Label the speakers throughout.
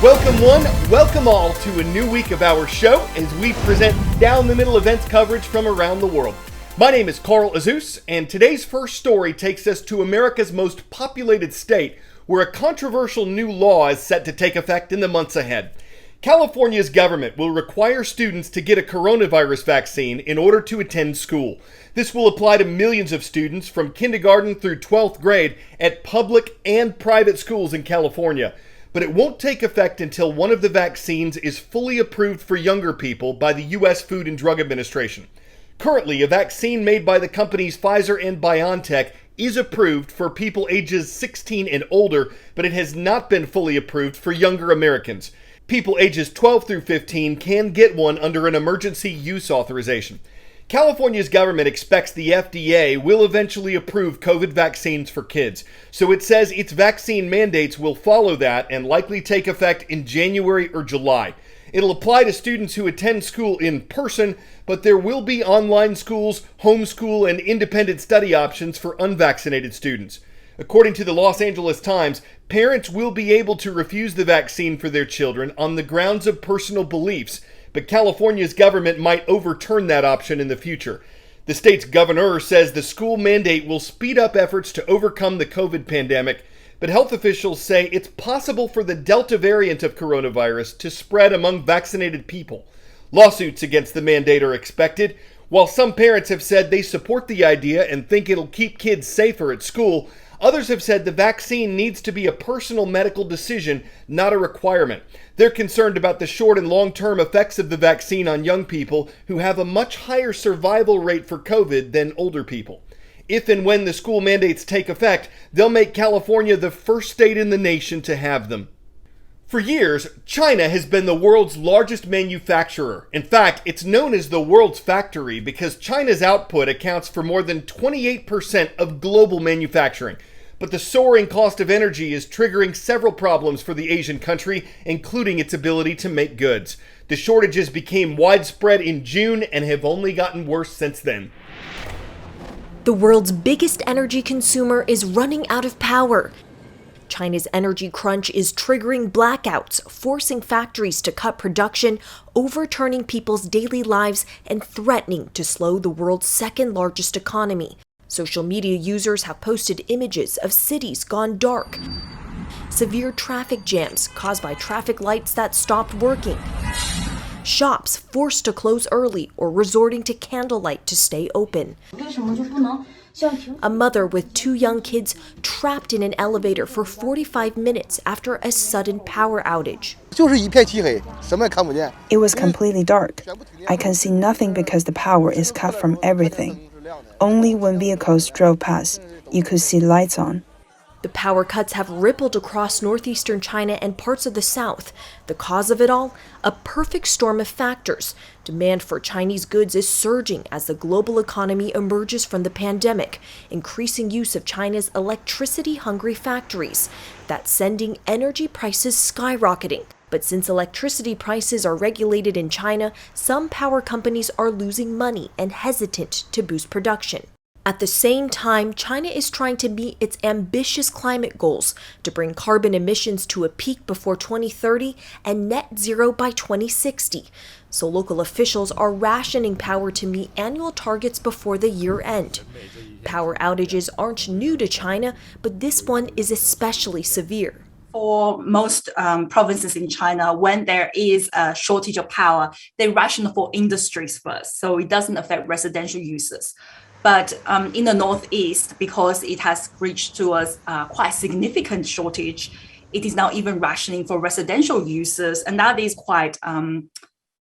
Speaker 1: Welcome one, welcome all to a new week of our show as we present down-the-middle events coverage from around the world. My name is Carl Azus, and today's first story takes us to America's most populated state, where a controversial new law is set to take effect in the months ahead. California's government will require students to get a coronavirus vaccine in order to attend school. This will apply to millions of students from kindergarten through 12th grade at public and private schools in California. But it won't take effect until one of the vaccines is fully approved for younger people by the U.S. Food and Drug Administration. Currently, a vaccine made by the companies Pfizer and BioNTech is approved for people ages 16 and older, but it has not been fully approved for younger Americans. People ages 12 through 15 can get one under an emergency use authorization. California's government expects the FDA will eventually approve COVID vaccines for kids, so it says its vaccine mandates will follow that and likely take effect in January or July. It'll apply to students who attend school in person, but there will be online schools, homeschool, and independent study options for unvaccinated students. According to the Los Angeles Times, parents will be able to refuse the vaccine for their children on the grounds of personal beliefs, but California's government might overturn that option in the future. The state's governor says the school mandate will speed up efforts to overcome the COVID pandemic, but health officials say it's possible for the Delta variant of coronavirus to spread among vaccinated people. Lawsuits against the mandate are expected. While some parents have said they support the idea and think it'll keep kids safer at school, others have said the vaccine needs to be a personal medical decision, not a requirement. They're concerned about the short and long-term effects of the vaccine on young people who have a much higher survival rate for COVID than older people. If and when the school mandates take effect, they'll make California the first state in the nation to have them. For years, China has been the world's largest manufacturer. In fact, it's known as the world's factory because China's output accounts for more than 28% of global manufacturing. But the soaring cost of energy is triggering several problems for the Asian country, including its ability to make goods. The shortages became widespread in June and have only gotten worse since then.
Speaker 2: The world's biggest energy consumer is running out of power. China's energy crunch is triggering blackouts, forcing factories to cut production, overturning people's daily lives, and threatening to slow the world's second largest economy. Social media users have posted images of cities gone dark, severe traffic jams caused by traffic lights that stopped working, shops forced to close early or resorting to candlelight to stay open. A mother with 2 young kids trapped in an elevator for 45 minutes after a sudden power outage.
Speaker 3: It was completely dark. I can see nothing because the power is cut from everything. Only when vehicles drove past, you could see lights on.
Speaker 2: The power cuts have rippled across northeastern China and parts of the south. The cause of it all? A perfect storm of factors. Demand for Chinese goods is surging as the global economy emerges from the pandemic, increasing use of China's electricity-hungry factories. That's sending energy prices skyrocketing. But since electricity prices are regulated in China, some power companies are losing money and hesitant to boost production. At the same time, China is trying to meet its ambitious climate goals to bring carbon emissions to a peak before 2030 and net zero by 2060. So local officials are rationing power to meet annual targets before the year end. Power outages aren't new to China, but this one is especially severe.
Speaker 4: For most provinces in China, when there is a shortage of power, they ration for industries first, so it doesn't affect residential users. But in the Northeast, because it has reached to a quite significant shortage, it is now even rationing for residential users, and that is quite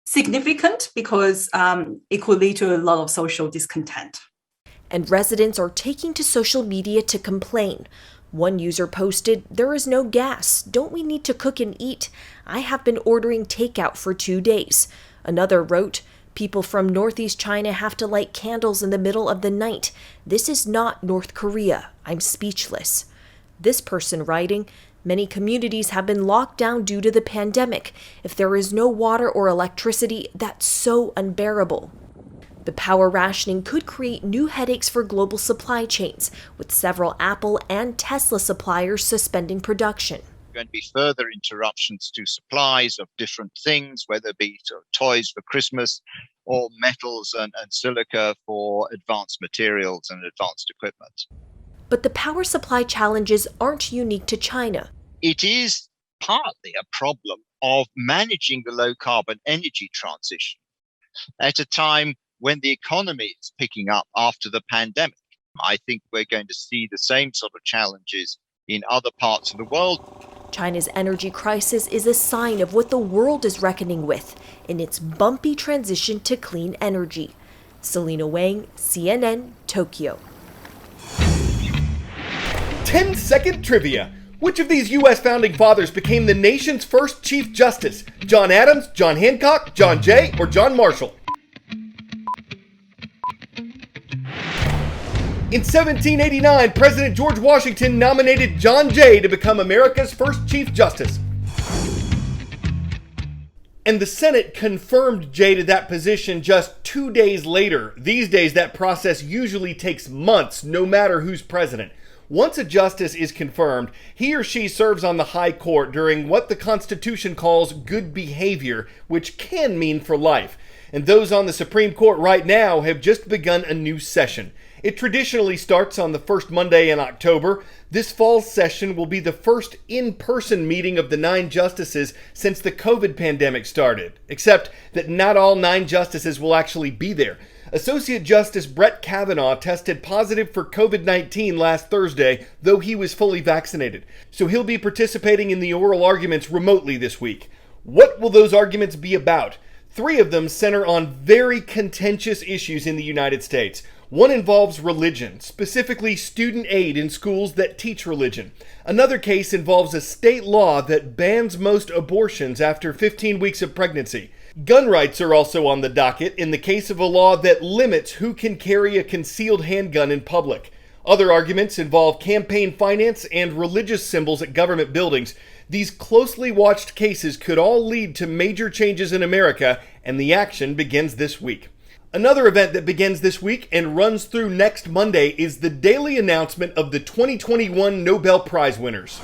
Speaker 4: significant because it could lead to a lot of social discontent.
Speaker 2: And residents are taking to social media to complain. One user posted, "There is no gas. Don't we need to cook and eat? I have been ordering takeout for 2 days." Another wrote, "People from Northeast China have to light candles in the middle of the night. This is not North Korea. I'm speechless." This person writing, "Many communities have been locked down due to the pandemic. If there is no water or electricity, that's so unbearable." The power rationing could create new headaches for global supply chains, with several Apple and Tesla suppliers suspending production.
Speaker 5: going to be further interruptions to supplies of different things, whether it be sort of toys for Christmas or metals and silica for advanced materials and advanced equipment.
Speaker 2: But the power supply challenges aren't unique to China.
Speaker 5: It is partly a problem of managing the low carbon energy transition at a time when the economy is picking up after the pandemic. I think we're going to see the same sort of challenges in other parts of the world.
Speaker 2: China's energy crisis is a sign of what the world is reckoning with in its bumpy transition to clean energy. Selena Wang, CNN, Tokyo.
Speaker 1: 10-second trivia. Which of these U.S. founding fathers became the nation's first Chief Justice? John Adams, John Hancock, John Jay, or John Marshall? In 1789, President George Washington nominated John Jay to become America's first Chief Justice. And the Senate confirmed Jay to that position just 2 days later. These days, that process usually takes months, no matter who's president. Once a justice is confirmed, he or she serves on the high court during what the Constitution calls good behavior, which can mean for life. And those on the Supreme Court right now have just begun a new session. It traditionally starts on the first Monday in October. This fall's session will be the first in-person meeting of the 9 justices since the COVID pandemic started, except that not all 9 justices will actually be there. Associate Justice Brett Kavanaugh tested positive for COVID-19 last Thursday, though he was fully vaccinated. So he'll be participating in the oral arguments remotely this week. What will those arguments be about? 3 of them center on very contentious issues in the United States. One involves religion, specifically student aid in schools that teach religion. Another case involves a state law that bans most abortions after 15 weeks of pregnancy. Gun rights are also on the docket in the case of a law that limits who can carry a concealed handgun in public. Other arguments involve campaign finance and religious symbols at government buildings. These closely watched cases could all lead to major changes in America, and the action begins this week. Another event that begins this week and runs through next Monday is the daily announcement of the 2021 Nobel Prize winners.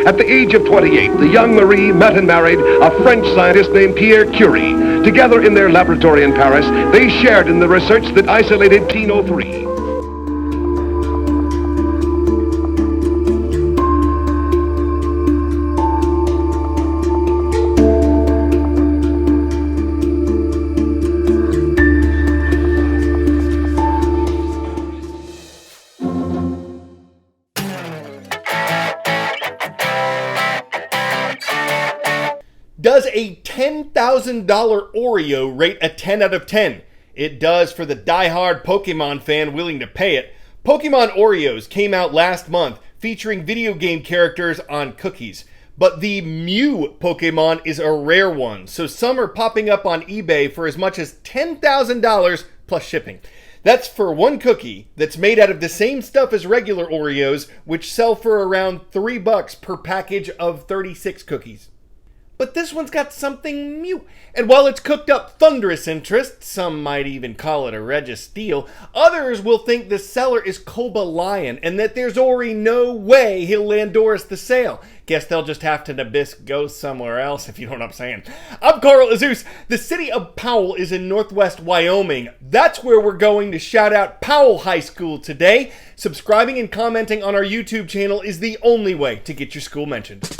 Speaker 6: At the age of 28, the young Marie met and married a French scientist named Pierre Curie. Together in their laboratory in Paris, they shared in the research that isolated T03.
Speaker 1: Does a $10,000 Oreo rate a 10 out of 10? It does for the die-hard Pokemon fan willing to pay it. Pokemon Oreos came out last month featuring video game characters on cookies. But the Mew Pokemon is a rare one, so some are popping up on eBay for as much as $10,000 plus shipping. That's for one cookie that's made out of the same stuff as regular Oreos, which sell for around $3 per package of 36 cookies. But this one's got something new. And while it's cooked up thunderous interest, some might even call it a Registeel, others will think the seller is Koba Lion and that there's already no way he'll Landoris the sale. Guess they'll just have to Nabisco go somewhere else, if you know what I'm saying. I'm Carl Azus. The city of Powell is in northwest Wyoming. That's where we're going to shout out Powell High School today. Subscribing and commenting on our YouTube channel is the only way to get your school mentioned.